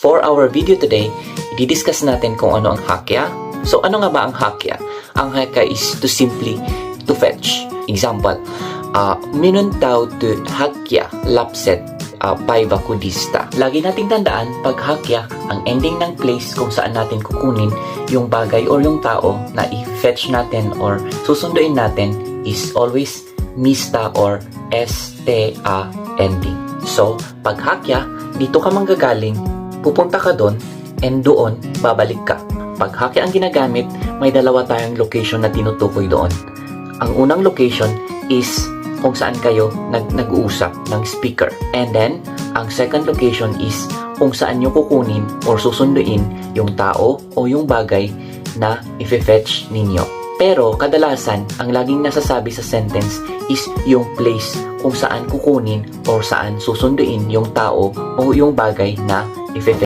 for our video today, i-discuss natin kung ano ang hakya. So ano nga ba ang hakya? Ang hakya is to fetch. Example, minun tao to hakya lapset paiva kudista. Lagi nating tandaan, pag hakya, ang ending ng place kung saan natin kukunin yung bagay or yung tao na i-fetch natin or susunduin natin is always mista or sta ending. So, pag hakya, dito ka manggagaling, pupunta ka doon, and doon, babalik ka. Pag hakya ang ginagamit, may dalawa tayong location na tinutukoy doon. Ang unang location is kung saan kayo nag-uusap ng speaker. And then, ang second location is kung saan nyo kukunin or susunduin yung tao o yung bagay na i-fetch ninyo. Pero, kadalasan, ang laging nasasabi sa sentence is yung place kung saan kukunin or saan susunduin yung tao o yung bagay na i-fetch.